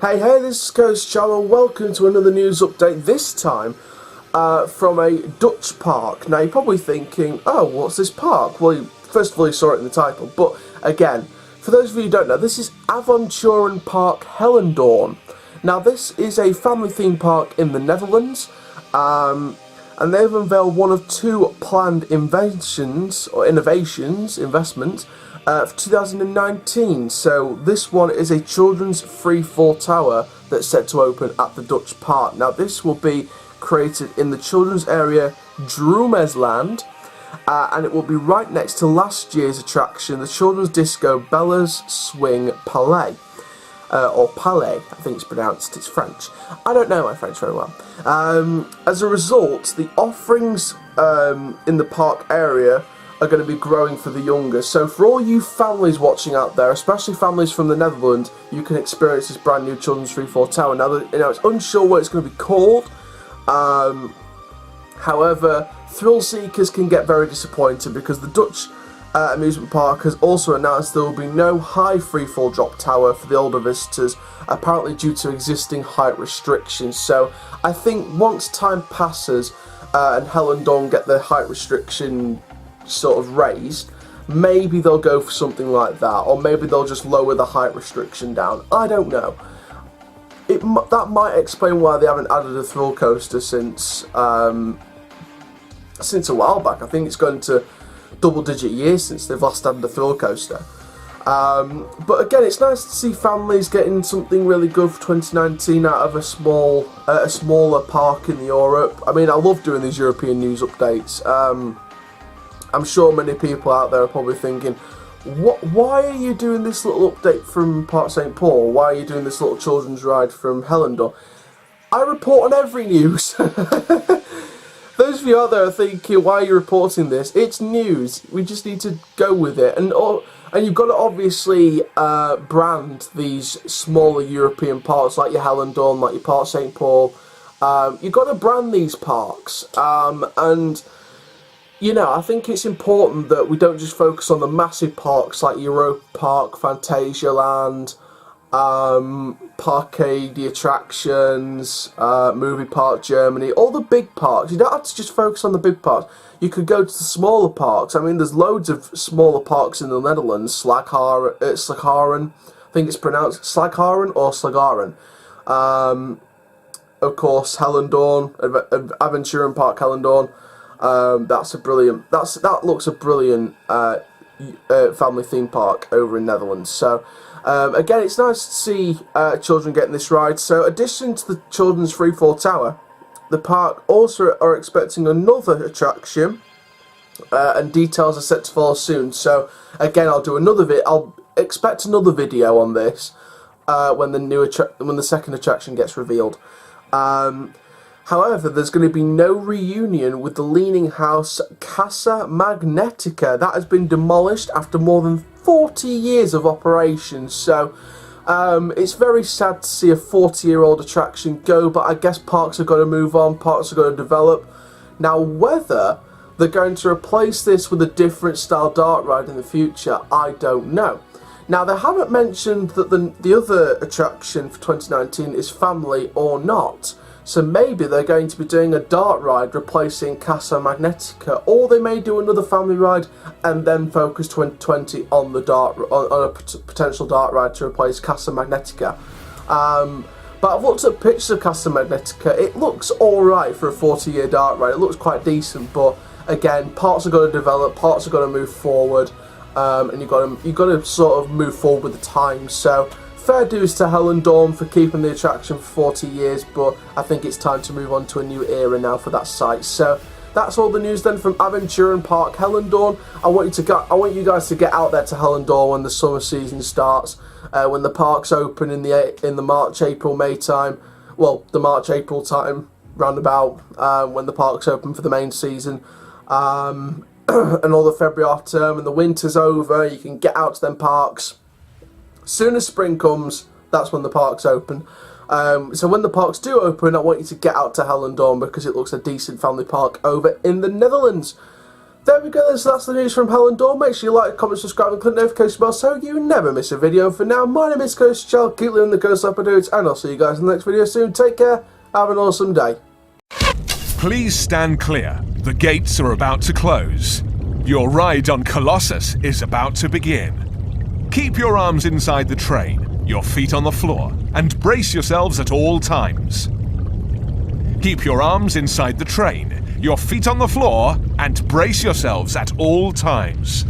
Hey, this is Coast Channel. Welcome to another news update, this time from a Dutch park. Now, you're probably thinking, oh, what's this park? Well, first of all, you saw it in the title, but again, for those of you who don't know, this is Avonturenpark Hellendoorn. Now, this is a family theme park in the Netherlands, and they've unveiled one of two planned investments for 2019. So this one is a children's free-fall tower that's set to open at the Dutch park. Now, this will be created in the children's area Droomesland, and it will be right next to last year's attraction, the children's disco Bella's Swing Palais. Or Palais, I think it's pronounced, it's French. I don't know my French very well. As a result, the offerings in the park area are going to be growing for the younger. So for all you families watching out there, especially families from the Netherlands, you can experience this brand new children's free-fall tower. Now, it's unsure what it's going to be called. However, thrill seekers can get very disappointed because the Dutch amusement park has also announced there will be no high free-fall drop tower for the older visitors, apparently due to existing height restrictions. So I think once time passes and Hellendoorn get the height restriction sort of raised, maybe they'll go for something like that, or maybe they'll just lower the height restriction down. I don't know. That might explain why they haven't added a thrill coaster since a while back. I think it's going to double-digit years since they've last added a thrill coaster. But again, it's nice to see families getting something really good for 2019 out of a smaller park in Europe. I mean, I love doing these European news updates. I'm sure many people out there are probably thinking, why are you doing this little update from Park St. Paul? Why are you doing this little children's ride from Hellendoorn? I report on every news. Those of you out there are thinking, why are you reporting this? It's news. We just need to go with it. And you've got to obviously brand these smaller European parks like your Hellendoorn, like your Park St. Paul. You've got to brand these parks. And you know, I think it's important that we don't just focus on the massive parks like Europa Park, Phantasialand, Parquet the Attractions, Movie Park Germany, all the big parks. You don't have to just focus on the big parks. You could go to the smaller parks. I mean, there's loads of smaller parks in the Netherlands. Slagharen, I think it's pronounced Slagharen or Slagharen. Of course, Hellendoorn, Avonturenpark Hellendoorn. That looks a brilliant family theme park over in Netherlands. So again, it's nice to see children getting this ride. So addition to the children's free-fall tower, the park also are expecting another attraction, and details are set to follow soon. So again, I'll expect another video on this when the second attraction gets revealed. However, there's going to be no reunion with the leaning house Casa Magnetica. That has been demolished after more than 40 years of operation. So it's very sad to see a 40-year-old attraction go, but I guess parks have got to move on, parks have got to develop. Now, whether they're going to replace this with a different style dark ride in the future, I don't know. Now, they haven't mentioned that the other attraction for 2019 is family or not. So maybe they're going to be doing a dart ride replacing Casa Magnetica, or they may do another family ride and then focus 2020 on on a potential dart ride to replace Casa Magnetica. But I've looked at pictures of Casa Magnetica. It looks alright for a 40-year dart ride. It looks quite decent, but again, parts are going to develop, parts are going to move forward, and you've got to sort of move forward with the times. So fair dues to Hellendoorn for keeping the attraction for 40 years, but I think it's time to move on to a new era now for that site. So that's all the news then from Avonturenpark Hellendoorn. I want you guys to get out there to Hellendoorn when the summer season starts, when the parks open in the March, April, May time. Well, the March, April time, roundabout, when the parks open for the main season. And all the February half term and the winter's over, you can get out to them parks. Soon as spring comes, that's when the parks open. So when the parks do open, I want you to get out to Hellendoorn because it looks a decent family park over in the Netherlands. There we go, so that's the news from Hellendoorn. Make sure you like, comment, subscribe and click the notification bell so you never miss a video. And for now, my name is Coach Chell, keep living the Coast Leopard dudes, and I'll see you guys in the next video soon. Take care, have an awesome day. Please stand clear. The gates are about to close. Your ride on Colossus is about to begin. Keep your arms inside the train, your feet on the floor, and brace yourselves at all times. Keep your arms inside the train, your feet on the floor, and brace yourselves at all times.